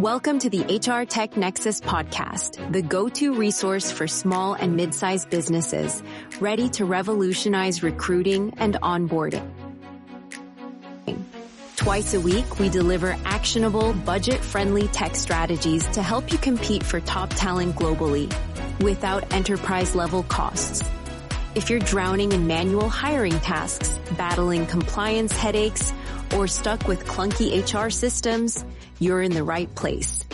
Welcome to the HR Tech Nexus podcast, the go-to resource for small and mid-sized businesses ready to revolutionize recruiting and onboarding. Twice a week, we deliver actionable, budget-friendly tech strategies to help you compete for top talent globally without enterprise-level costs. If you're drowning in manual hiring tasks, battling compliance headaches, or stuck with clunky HR systems, you're in the right place.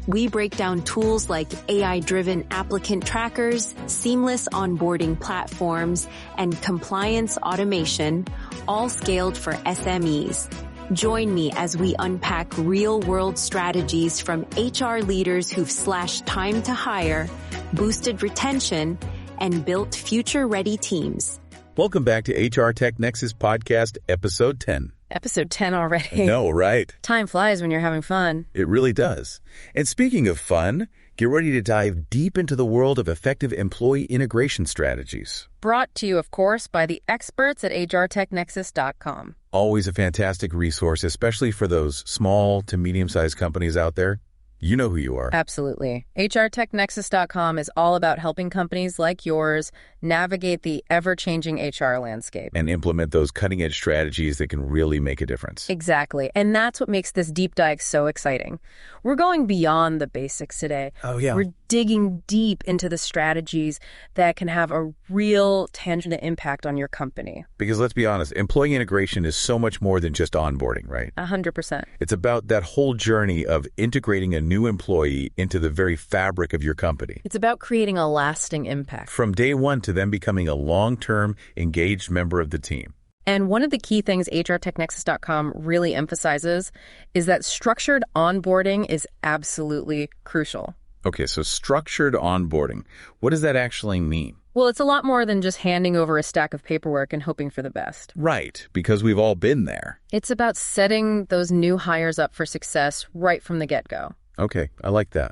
We break down tools like AI-driven applicant trackers, seamless onboarding platforms, and compliance automation, all scaled for SMEs. Join me as we unpack real-world strategies from HR leaders who've slashed time to hire, boosted retention, and built future-ready teams. Welcome back to HR Tech Nexus Podcast, Episode 10. Episode 10 already. No, right? Time flies when you're having fun. It really does. And speaking of fun, get ready to dive deep into the world of effective employee integration strategies. Brought to you, of course, by the experts at hrtechnexus.com. Always a fantastic resource, especially for those small to medium-sized companies out there. You know who you are. Absolutely. hrtechnexus.com is all about helping companies like yours navigate the ever-changing HR landscape. And implement those cutting-edge strategies that can really make a difference. Exactly. And that's what makes this deep dive so exciting. We're going beyond the basics today. Oh, yeah. We're digging deep into the strategies that can have a real tangible impact on your company. Because let's be honest, employee integration is so much more than just onboarding, right? 100%. It's about that whole journey of integrating a new employee into the very fabric of your company. It's about creating a lasting impact. From day one to them becoming a long-term, engaged member of the team. And one of the key things hrtechnexus.com really emphasizes is that structured onboarding is absolutely crucial. Okay, so structured onboarding. What does that actually mean? Well, it's a lot more than just handing over a stack of paperwork and hoping for the best. Right, because we've all been there. It's about setting those new hires up for success right from the get-go. Okay, I like that.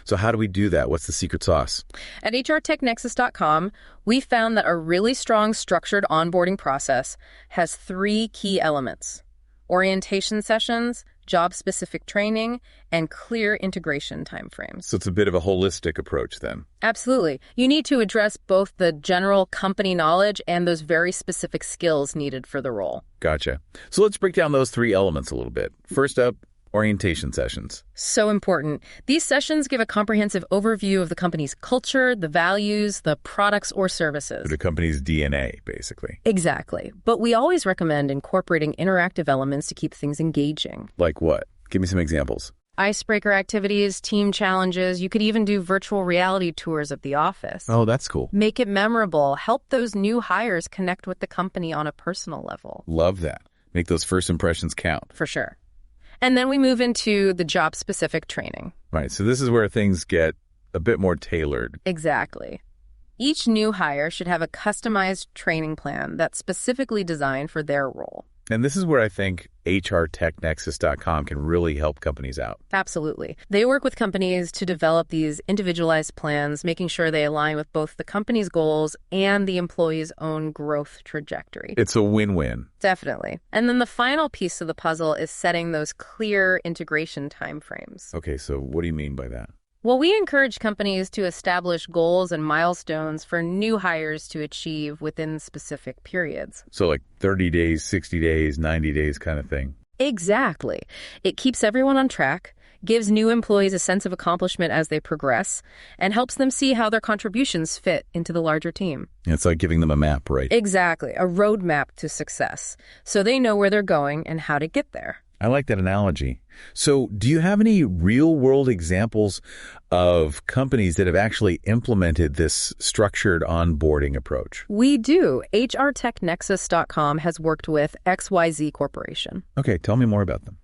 So how do we do that? What's the secret sauce? At hrtechnexus.com, we found that a really strong structured onboarding process has 3 key elements: orientation sessions, job-specific training, and clear integration timeframes. So it's a bit of a holistic approach then. Absolutely. You need to address both the general company knowledge and those very specific skills needed for the role. Gotcha. So let's break down those 3 elements a little bit. First up, orientation sessions. So important. These sessions give a comprehensive overview of the company's culture, the values, the products or services. The company's DNA, basically. Exactly. But we always recommend incorporating interactive elements to keep things engaging. Like what? Give me some examples. Icebreaker activities, team challenges. You could even do virtual reality tours of the office. Oh, that's cool. Make it memorable. Help those new hires connect with the company on a personal level. Love that. Make those first impressions count. For sure. And then we move into the job-specific training. Right, so this is where things get a bit more tailored. Exactly. Each new hire should have a customized training plan that's specifically designed for their role. And this is where I think hrtechnexus.com can really help companies out. Absolutely. They work with companies to develop these individualized plans, making sure they align with both the company's goals and the employee's own growth trajectory. It's a win-win. Definitely. And then the final piece of the puzzle is setting those clear integration timeframes. Okay, so what do you mean by that? Well, we encourage companies to establish goals and milestones for new hires to achieve within specific periods. So like 30 days, 60 days, 90 days kind of thing. Exactly. It keeps everyone on track, gives new employees a sense of accomplishment as they progress, and helps them see how their contributions fit into the larger team. It's like giving them a map, right? Exactly. A roadmap to success, so they know where they're going and how to get there. I like that analogy. So do you have any real-world examples of companies that have actually implemented this structured onboarding approach? We do. hrtechnexus.com has worked with XYZ Corporation. Okay, tell me more about them.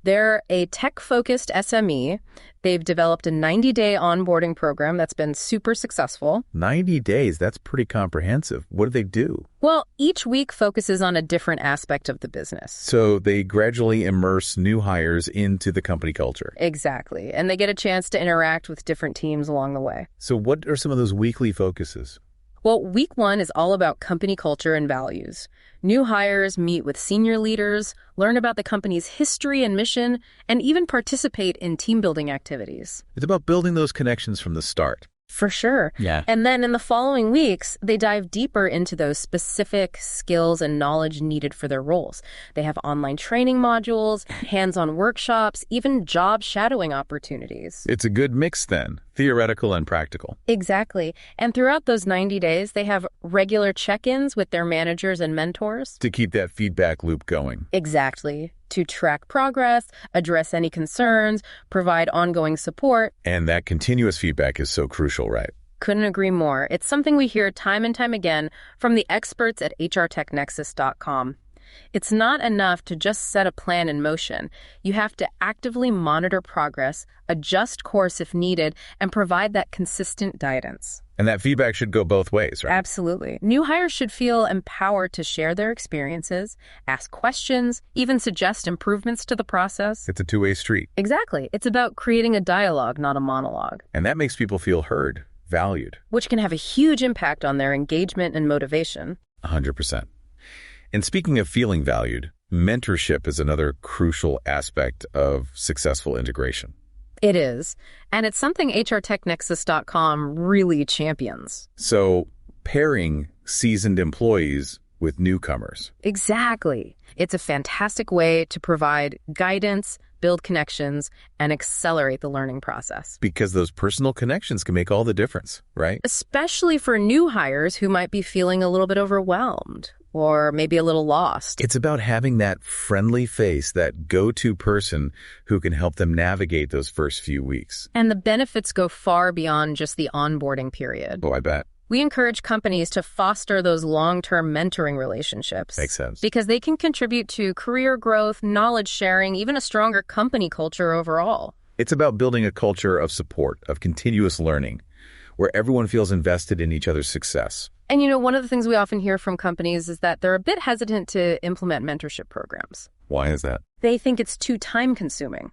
They're a tech-focused SME. They've developed a 90-day onboarding program that's been super successful. 90 days, that's pretty comprehensive. What do they do? Well, each week focuses on a different aspect of the business. So they gradually immerse new hires into the company culture. Exactly. And they get a chance to interact with different teams along the way. So what are some of those weekly focuses? Well, week 1 is all about company culture and values. New hires meet with senior leaders, learn about the company's history and mission, and even participate in team-building activities. It's about building those connections from the start. For sure. Yeah. And then in the following weeks, they dive deeper into those specific skills and knowledge needed for their roles. They have online training modules, hands-on workshops, even job shadowing opportunities. It's a good mix then, theoretical and practical. Exactly. And throughout those 90 days, they have regular check-ins with their managers and mentors. To keep that feedback loop going. Exactly. To track progress, address any concerns, provide ongoing support. And that continuous feedback is so crucial, right? Couldn't agree more. It's something we hear time and time again from the experts at hrtechnexus.com. It's not enough to just set a plan in motion. You have to actively monitor progress, adjust course if needed, and provide that consistent guidance. And that feedback should go both ways, right? Absolutely. New hires should feel empowered to share their experiences, ask questions, even suggest improvements to the process. It's a two-way street. Exactly. It's about creating a dialogue, not a monologue. And that makes people feel heard, valued. Which can have a huge impact on their engagement and motivation. 100%. And speaking of feeling valued, mentorship is another crucial aspect of successful integration. It is. And it's something hrtechnexus.com really champions. So pairing seasoned employees with newcomers. Exactly. It's a fantastic way to provide guidance, build connections, and accelerate the learning process. Because those personal connections can make all the difference, right? Especially for new hires who might be feeling a little bit overwhelmed or maybe a little lost. It's about having that friendly face, that go-to person who can help them navigate those first few weeks. And the benefits go far beyond just the onboarding period. Oh, I bet. We encourage companies to foster those long-term mentoring relationships. Makes sense. Because they can contribute to career growth, knowledge sharing, even a stronger company culture overall. It's about building a culture of support, of continuous learning, where everyone feels invested in each other's success. And you know, one of the things we often hear from companies is that they're a bit hesitant to implement mentorship programs. Why is that? They think it's too time-consuming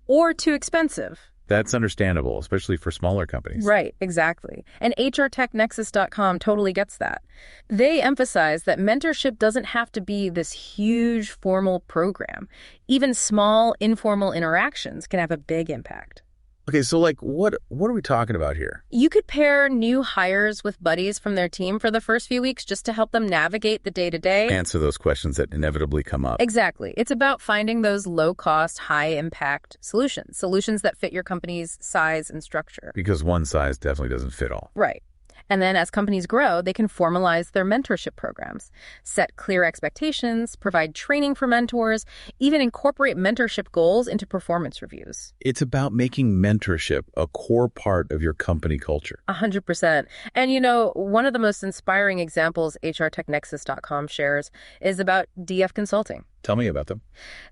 or too expensive. That's understandable, especially for smaller companies. Right, exactly. And hrtechnexus.com totally gets that. They emphasize that mentorship doesn't have to be this huge formal program. Even small, informal interactions can have a big impact. Okay, so what are we talking about here? You could pair new hires with buddies from their team for the first few weeks just to help them navigate the day-to-day. Answer those questions that inevitably come up. Exactly. It's about finding those low-cost, high-impact solutions that fit your company's size and structure. Because one size definitely doesn't fit all. Right. And then as companies grow, they can formalize their mentorship programs, set clear expectations, provide training for mentors, even incorporate mentorship goals into performance reviews. It's about making mentorship a core part of your company culture. 100%. And you know, one of the most inspiring examples hrtechnexus.com shares is about DF Consulting. Tell me about them.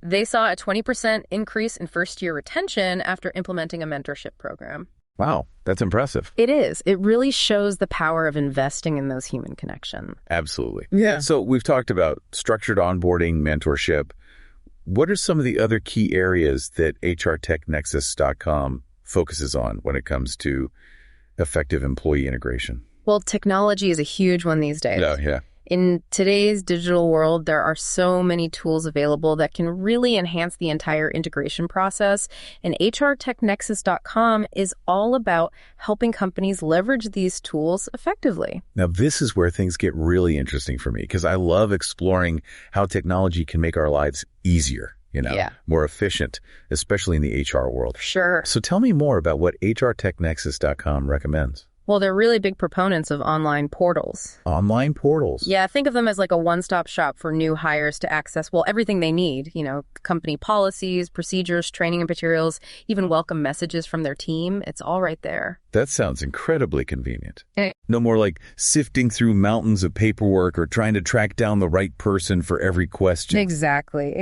They saw a 20% increase in first-year retention after implementing a mentorship program. Wow, that's impressive. It is. It really shows the power of investing in those human connections. Absolutely. Yeah. So we've talked about structured onboarding, mentorship. What are some of the other key areas that hrtechnexus.com focuses on when it comes to effective employee integration? Well, technology is a huge one these days. Oh, yeah. In today's digital world, there are so many tools available that can really enhance the entire integration process. And hrtechnexus.com is all about helping companies leverage these tools effectively. Now, this is where things get really interesting for me because I love exploring how technology can make our lives easier, more efficient, especially in the HR world. Sure. So tell me more about what hrtechnexus.com recommends. Well, they're really big proponents of online portals. Online portals? Yeah, think of them as like a one-stop shop for new hires to access, everything they need, company policies, procedures, training materials, even welcome messages from their team. It's all right there. That sounds incredibly convenient. No more like sifting through mountains of paperwork or trying to track down the right person for every question. Exactly.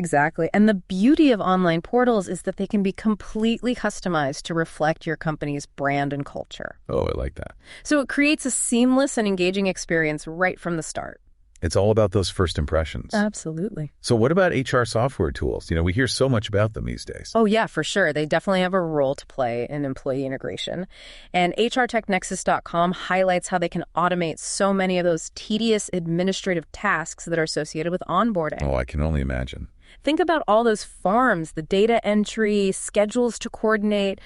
And the beauty of online portals is that they can be completely customized to reflect your company's brand and culture. Oh, I like that. So it creates a seamless and engaging experience right from the start. It's all about those first impressions. Absolutely. So what about HR software tools? We hear so much about them these days. Oh, yeah, for sure. They definitely have a role to play in employee integration. And HRTechNexus.com highlights how they can automate so many of those tedious administrative tasks that are associated with onboarding. Oh, I can only imagine. Think about all those forms, the data entry, schedules to coordinate.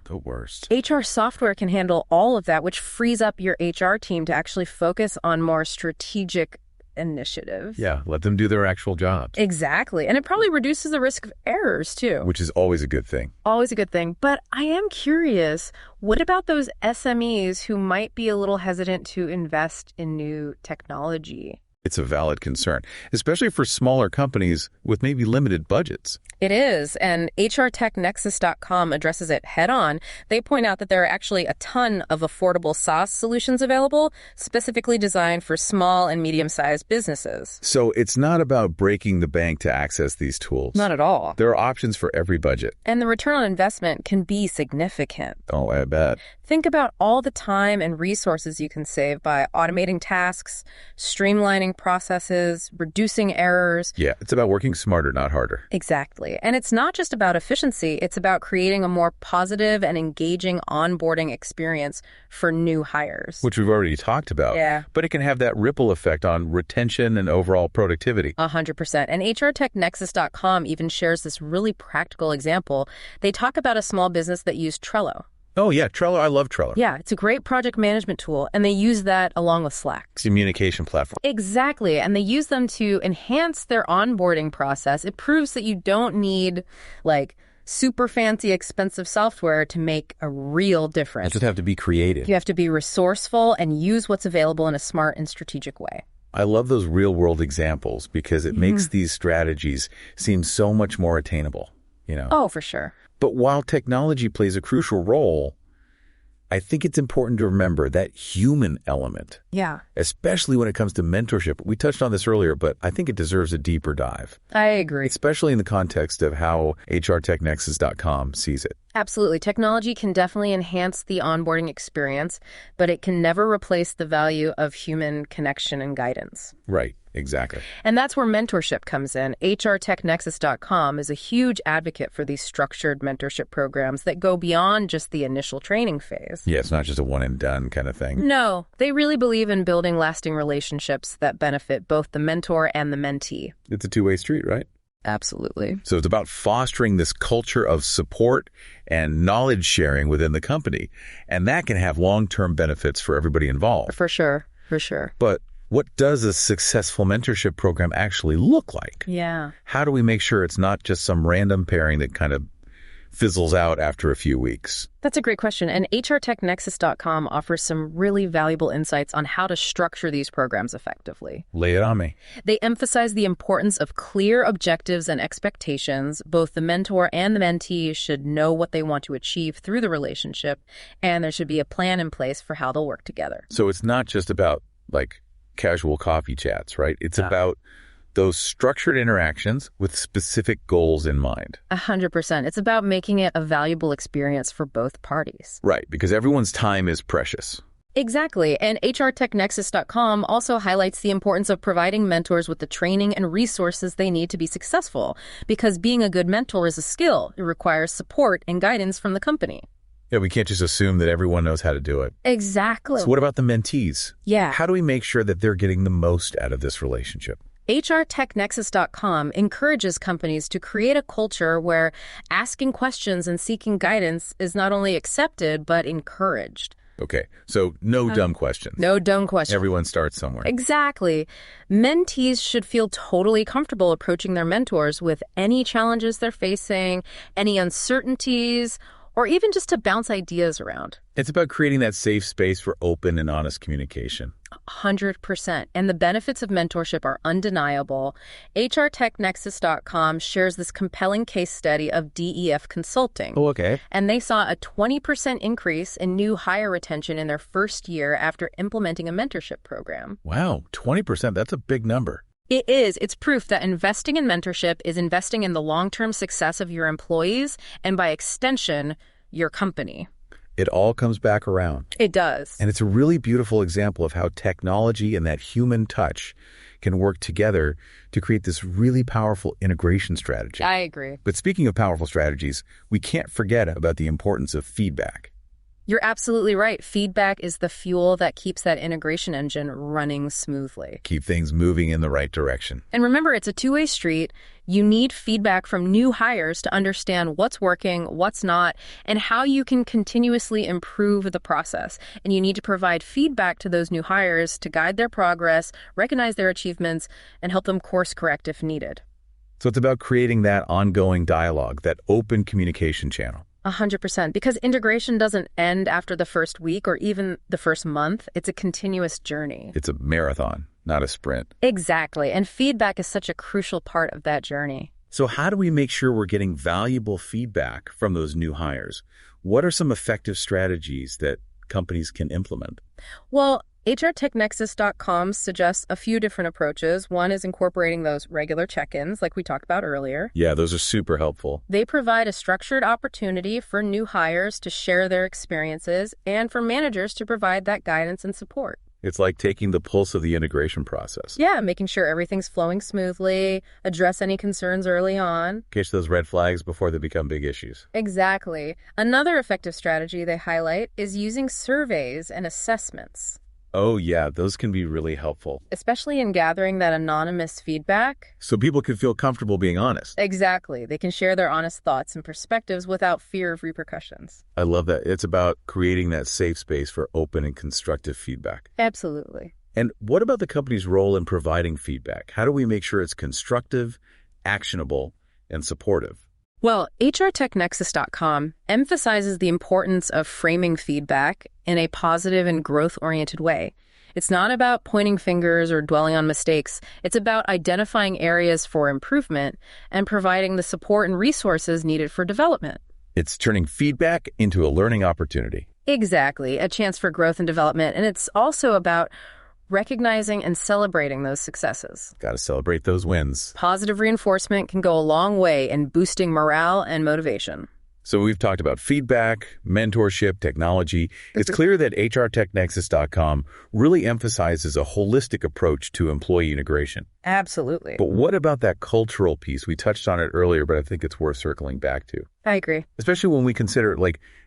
The worst. HR software can handle all of that, which frees up your HR team to actually focus on more strategic initiatives. Yeah, let them do their actual jobs. Exactly. And it probably reduces the risk of errors, too. Which is always a good thing. Always a good thing. But I am curious, what about those SMEs who might be a little hesitant to invest in new technology? It's a valid concern, especially for smaller companies with maybe limited budgets. It is, and HRTechNexus.com addresses it head on. They point out that there are actually a ton of affordable SaaS solutions available, specifically designed for small and medium-sized businesses. So it's not about breaking the bank to access these tools. Not at all. There are options for every budget. And the return on investment can be significant. Oh, I bet. Think about all the time and resources you can save by automating tasks, streamlining processes, reducing errors. Yeah, it's about working smarter, not harder. Exactly. And it's not just about efficiency, it's about creating a more positive and engaging onboarding experience for new hires. Which we've already talked about. Yeah. But it can have that ripple effect on retention and overall productivity. 100%. And HRTechNexus.com even shares this really practical example. They talk about a small business that used Trello. Oh, yeah, Trello. I love Trello. Yeah, it's a great project management tool, and they use that along with Slack. Communication platform. Exactly, and they use them to enhance their onboarding process. It proves that you don't need, super fancy, expensive software to make a real difference. You just have to be creative. You have to be resourceful and use what's available in a smart and strategic way. I love those real-world examples because it makes these strategies seem so much more attainable, Oh, for sure. But while technology plays a crucial role, I think it's important to remember that human element. Yeah. Especially when it comes to mentorship. We touched on this earlier, but I think it deserves a deeper dive. I agree. Especially in the context of how HRTechNexus.com sees it. Absolutely. Technology can definitely enhance the onboarding experience, but it can never replace the value of human connection and guidance. Right. Exactly. And that's where mentorship comes in. HRTechNexus.com is a huge advocate for these structured mentorship programs that go beyond just the initial training phase. Yeah, it's not just a one and done kind of thing. No, they really believe in building lasting relationships that benefit both the mentor and the mentee. It's a two-way street, right? Absolutely. So it's about fostering this culture of support and knowledge sharing within the company. And that can have long-term benefits for everybody involved. For sure. For sure. But what does a successful mentorship program actually look like? Yeah. How do we make sure it's not just some random pairing that kind of fizzles out after a few weeks? That's a great question. And HRTechNexus.com offers some really valuable insights on how to structure these programs effectively. Lay it on me. They emphasize the importance of clear objectives and expectations. Both the mentor and the mentee should know what they want to achieve through the relationship, and there should be a plan in place for how they'll work together. So it's not just about casual coffee chats, right? It's about those structured interactions with specific goals in mind. 100%. It's about making it a valuable experience for both parties. Right, because everyone's time is precious. Exactly. And HRTechNexus.com also highlights the importance of providing mentors with the training and resources they need to be successful, because being a good mentor is a skill. It requires support and guidance from the company. Yeah, we can't just assume that everyone knows how to do it. Exactly. So what about the mentees? Yeah. How do we make sure that they're getting the most out of this relationship? HRTechNexus.com encourages companies to create a culture where asking questions and seeking guidance is not only accepted, but encouraged. Okay, so no dumb questions. No dumb questions. Everyone starts somewhere. Exactly. Mentees should feel totally comfortable approaching their mentors with any challenges they're facing, any uncertainties, or even just to bounce ideas around. It's about creating that safe space for open and honest communication. 100%. And the benefits of mentorship are undeniable. HRTechNexus.com shares this compelling case study of DEF Consulting. Oh, okay. And they saw a 20% increase in new hire retention in their first year after implementing a mentorship program. Wow, 20%. That's a big number. It is. It's proof that investing in mentorship is investing in the long-term success of your employees and, by extension, your company. It all comes back around. It does. And it's a really beautiful example of how technology and that human touch can work together to create this really powerful integration strategy. I agree. But speaking of powerful strategies, we can't forget about the importance of feedback. You're absolutely right. Feedback is the fuel that keeps that integration engine running smoothly. Keep things moving in the right direction. And remember, it's a two-way street. You need feedback from new hires to understand what's working, what's not, and how you can continuously improve the process. And you need to provide feedback to those new hires to guide their progress, recognize their achievements, and help them course correct if needed. So it's about creating that ongoing dialogue, that open communication channel. 100%, because integration doesn't end after the first week or even the first month. It's a continuous journey. It's a marathon, not a sprint. Exactly, and feedback is such a crucial part of that journey. So how do we make sure we're getting valuable feedback from those new hires? What are some effective strategies that companies can implement? Well, HRTechNexus.com suggests a few different approaches. One is incorporating those regular check-ins like we talked about earlier. Yeah, those are super helpful. They provide a structured opportunity for new hires to share their experiences and for managers to provide that guidance and support. It's like taking the pulse of the integration process. Yeah, making sure everything's flowing smoothly, address any concerns early on. Catch those red flags before they become big issues. Exactly. Another effective strategy they highlight is using surveys and assessments. Oh, yeah, those can be really helpful. Especially in gathering that anonymous feedback. So people can feel comfortable being honest. Exactly. They can share their honest thoughts and perspectives without fear of repercussions. I love that. It's about creating that safe space for open and constructive feedback. Absolutely. And what about the company's role in providing feedback? How do we make sure it's constructive, actionable, and supportive? Well, HRTechNexus.com emphasizes the importance of framing feedback in a positive and growth-oriented way. It's not about pointing fingers or dwelling on mistakes. It's about identifying areas for improvement and providing the support and resources needed for development. It's turning feedback into a learning opportunity. Exactly, a chance for growth and development. And it's also about recognizing and celebrating those successes. Got to celebrate those wins. Positive reinforcement can go a long way in boosting morale and motivation. So we've talked about feedback, mentorship, technology. It's clear that HRTechNexus.com really emphasizes a holistic approach to employee integration. Absolutely. But what about that cultural piece? We touched on it earlier, but I think it's worth circling back to. I agree. Especially when we consider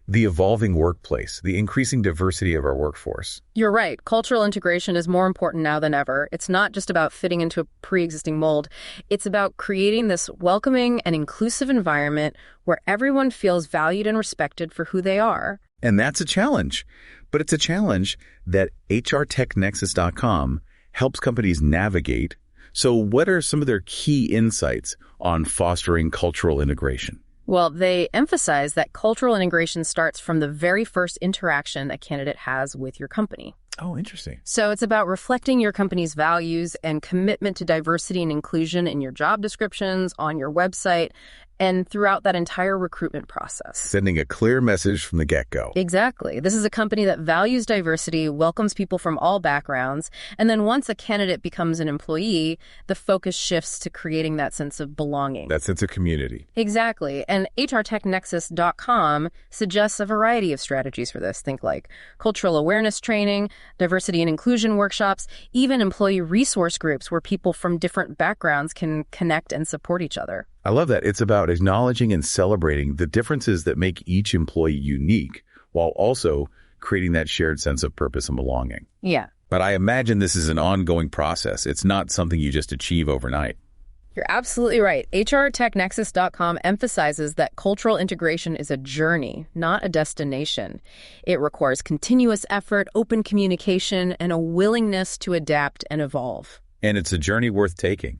the evolving workplace, the increasing diversity of our workforce. You're right. Cultural integration is more important now than ever. It's not just about fitting into a pre-existing mold. It's about creating this welcoming and inclusive environment where everyone feels valued and respected for who they are. And that's a challenge. But it's a challenge that HRTechNexus.com helps companies navigate. So what are some of their key insights on fostering cultural integration? Well, they emphasize that cultural integration starts from the very first interaction a candidate has with your company. Oh, interesting. So it's about reflecting your company's values and commitment to diversity and inclusion in your job descriptions, on your website, and throughout that entire recruitment process. Sending a clear message from the get-go. Exactly. This is a company that values diversity, welcomes people from all backgrounds, and then once a candidate becomes an employee, the focus shifts to creating that sense of belonging. That sense of community. Exactly. And HRTechNexus.com suggests a variety of strategies for this. Think like cultural awareness training, diversity and inclusion workshops, even employee resource groups where people from different backgrounds can connect and support each other. I love that. It's about acknowledging and celebrating the differences that make each employee unique while also creating that shared sense of purpose and belonging. Yeah. But I imagine this is an ongoing process. It's not something you just achieve overnight. You're absolutely right. HRTechNexus.com emphasizes that cultural integration is a journey, not a destination. It requires continuous effort, open communication, and a willingness to adapt and evolve. And it's a journey worth taking,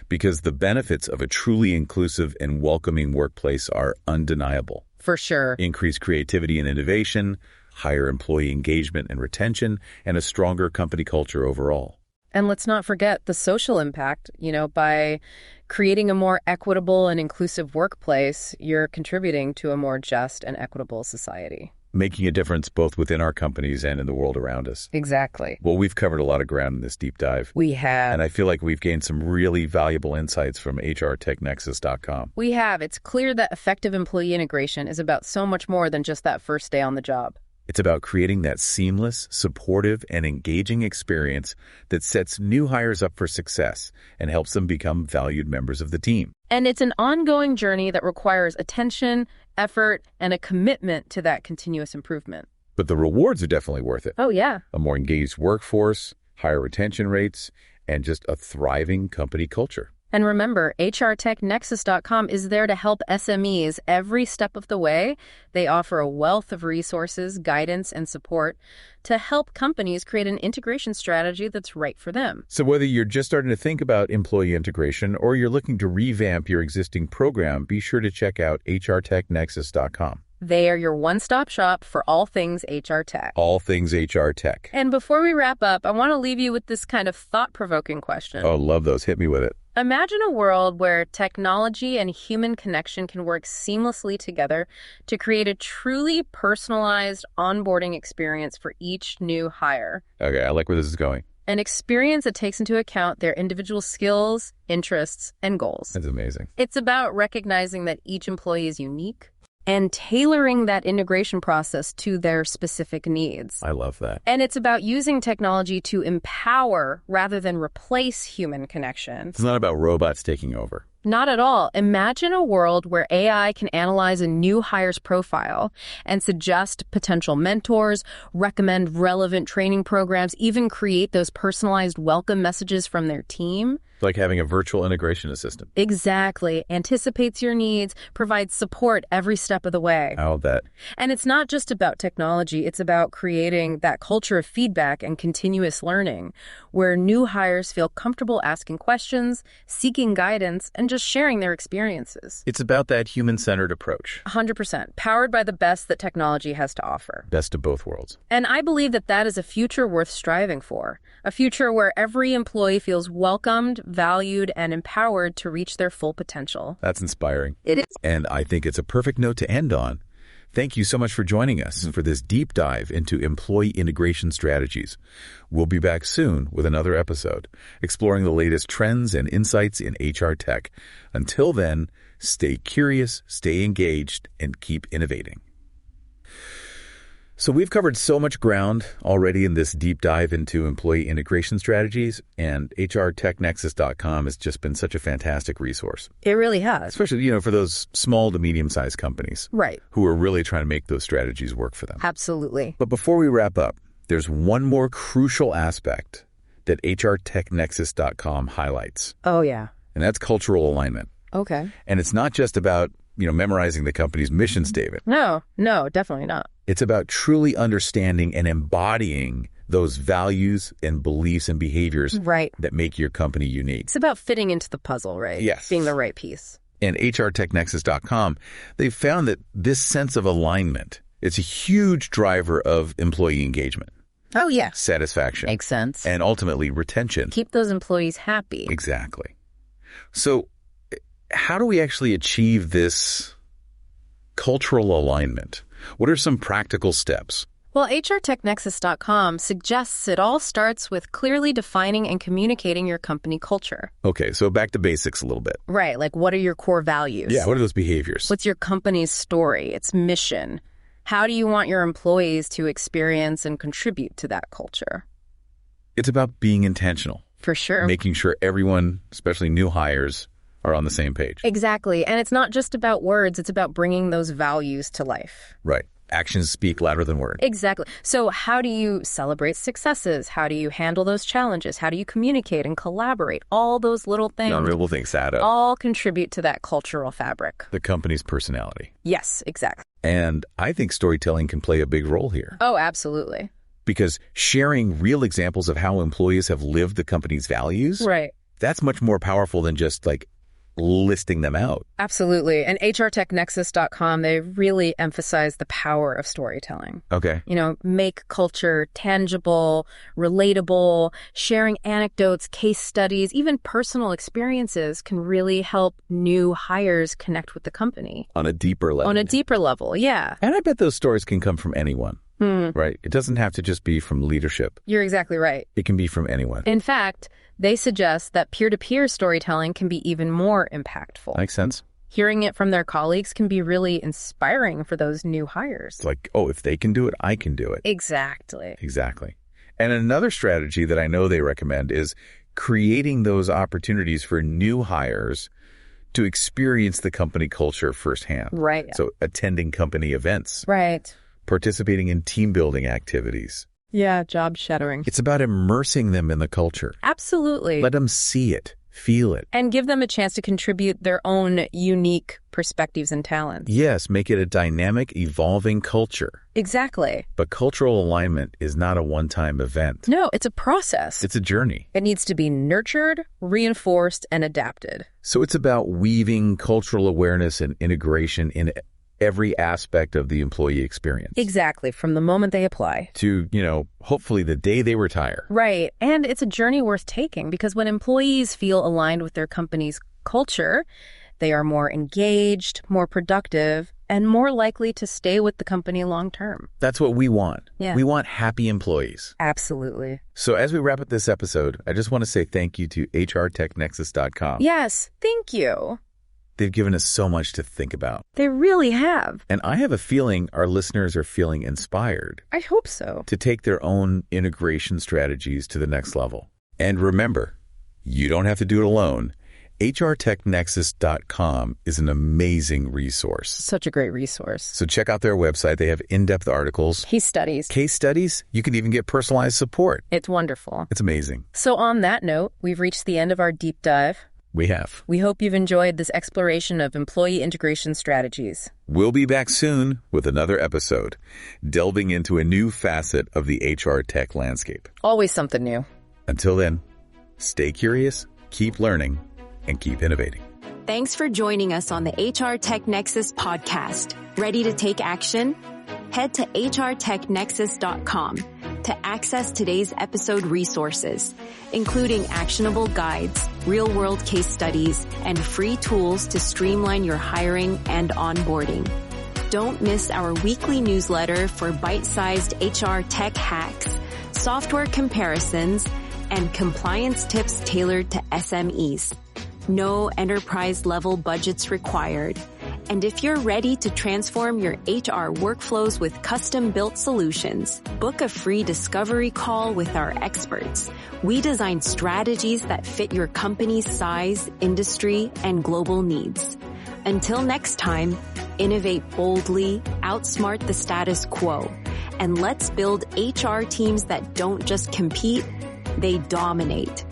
because the benefits of a truly inclusive and welcoming workplace are undeniable. For sure. Increased creativity and innovation, higher employee engagement and retention, and a stronger company culture overall. And let's not forget the social impact. By creating a more equitable and inclusive workplace, you're contributing to a more just and equitable society. Making a difference both within our companies and in the world around us. Exactly. Well, we've covered a lot of ground in this deep dive. We have. And I feel like we've gained some really valuable insights from HRTechNexus.com. We have. It's clear that effective employee integration is about so much more than just that first day on the job. It's about creating that seamless, supportive, and engaging experience that sets new hires up for success and helps them become valued members of the team. And it's an ongoing journey that requires attention, effort, and a commitment to that continuous improvement. But the rewards are definitely worth it. Oh, yeah. A more engaged workforce, higher retention rates, and just a thriving company culture. And remember, HRTechNexus.com is there to help SMEs every step of the way. They offer a wealth of resources, guidance, and support to help companies create an integration strategy that's right for them. So whether you're just starting to think about employee integration or you're looking to revamp your existing program, be sure to check out HRTechNexus.com. They are your one-stop shop for all things HR tech. All things HR tech. And before we wrap up, I want to leave you with this kind of thought-provoking question. Oh, love those. Hit me with it. Imagine a world where technology and human connection can work seamlessly together to create a truly personalized onboarding experience for each new hire. Okay, I like where this is going. An experience that takes into account their individual skills, interests, and goals. That's amazing. It's about recognizing that each employee is unique and tailoring that integration process to their specific needs. I love that. And it's about using technology to empower rather than replace human connection. It's not about robots taking over. Not at all. Imagine a world where AI can analyze a new hire's profile and suggest potential mentors, recommend relevant training programs, even create those personalized welcome messages from their team. Like having a virtual integration assistant. Exactly. Anticipates your needs, provides support every step of the way. I'll bet. And it's not just about technology. It's about creating that culture of feedback and continuous learning where new hires feel comfortable asking questions, seeking guidance, and just sharing their experiences. It's about that human-centered approach. 100%. Powered by the best that technology has to offer. Best of both worlds. And I believe that that is a future worth striving for. A future where every employee feels welcomed, valued, and empowered to reach their full potential. That's inspiring. It is. And I think it's a perfect note to end on. Thank you so much for joining us for this deep dive into employee integration strategies. We'll be back soon with another episode, exploring the latest trends and insights in HR tech. Until then, stay curious, stay engaged, and keep innovating. So we've covered so much ground already in this deep dive into employee integration strategies, and HRTechNexus.com has just been such a fantastic resource. It really has. Especially, for those small to medium-sized companies. Right. Who are really trying to make those strategies work for them. Absolutely. But before we wrap up, there's one more crucial aspect that HRTechNexus.com highlights. Oh, yeah. And that's cultural alignment. Okay. And it's not just about, memorizing the company's mission statement. No, definitely not. It's about truly understanding and embodying those values and beliefs and behaviors that make your company unique. It's about fitting into the puzzle, right? Yes. Being the right piece. And HRTechNexus.com, they've found that this sense of alignment, it's a huge driver of employee engagement. Oh, yeah. Satisfaction. Makes sense. And ultimately retention. Keep those employees happy. Exactly. So how do we actually achieve this cultural alignment? What are some practical steps? Well, HRTechNexus.com suggests it all starts with clearly defining and communicating your company culture. Okay, so back to basics a little bit. Right, like what are your core values? Yeah, what are those behaviors? What's your company's story, its mission? How do you want your employees to experience and contribute to that culture? It's about being intentional. For sure. Making sure everyone, especially new hires, are on the same page. Exactly. And it's not just about words, it's about bringing those values to life. Right. Actions speak louder than words. Exactly. So how do you celebrate successes? How do you handle those challenges? How do you communicate and collaborate? All those little things. Non-verbal things add up. All contribute to that cultural fabric. The company's personality. Yes, exactly. And I think storytelling can play a big role here. Oh, absolutely. Because sharing real examples of how employees have lived the company's values, that's much more powerful than just listing them out. Absolutely. And HRTechNexus.com, they really emphasize the power of storytelling. Okay. Make culture tangible, relatable, sharing anecdotes, case studies, even personal experiences can really help new hires connect with the company. On a deeper level. On a deeper level, yeah. And I bet those stories can come from anyone. Right? It doesn't have to just be from leadership. You're exactly right. It can be from anyone. In fact, they suggest that peer-to-peer storytelling can be even more impactful. Makes sense. Hearing it from their colleagues can be really inspiring for those new hires. It's like, oh, if they can do it, I can do it. Exactly. And another strategy that I know they recommend is creating those opportunities for new hires to experience the company culture firsthand. Right. So attending company events. Right. Participating in team building activities. Yeah, job shadowing. It's about immersing them in the culture. Absolutely. Let them see it, feel it. And give them a chance to contribute their own unique perspectives and talents. Yes, make it a dynamic, evolving culture. Exactly. But cultural alignment is not a one-time event. No, it's a process. It's a journey. It needs to be nurtured, reinforced, and adapted. So it's about weaving cultural awareness and integration in every aspect of the employee experience. Exactly, from the moment they apply. To, hopefully the day they retire. Right, and it's a journey worth taking because when employees feel aligned with their company's culture, they are more engaged, more productive, and more likely to stay with the company long term. That's what we want. Yeah. We want happy employees. Absolutely. So as we wrap up this episode, I just want to say thank you to hrtechnexus.com. Yes, thank you. They've given us so much to think about. They really have. And I have a feeling our listeners are feeling inspired I hope so. to take their own integration strategies to the next level. And remember, you don't have to do it alone. hrtechnexus.com is an amazing resource. Such a great resource. So check out their website. They have in-depth articles, Case studies. case studies. You can even get personalized support. It's wonderful. It's amazing. So on that note, we've reached the end of our deep dive. We have. We hope you've enjoyed this exploration of employee integration strategies. We'll be back soon with another episode, delving into a new facet of the HR tech landscape. Always something new. Until then, stay curious, keep learning, and keep innovating. Thanks for joining us on the HR Tech Nexus podcast. Ready to take action? Head to hrtechnexus.com to access today's episode resources, including actionable guides, real-world case studies, and free tools to streamline your hiring and onboarding. Don't miss our weekly newsletter for bite-sized HR tech hacks, software comparisons, and compliance tips tailored to SMEs. No enterprise-level budgets required. And if you're ready to transform your HR workflows with custom-built solutions, book a free discovery call with our experts. We design strategies that fit your company's size, industry, and global needs. Until next time, innovate boldly, outsmart the status quo, and let's build HR teams that don't just compete, they dominate.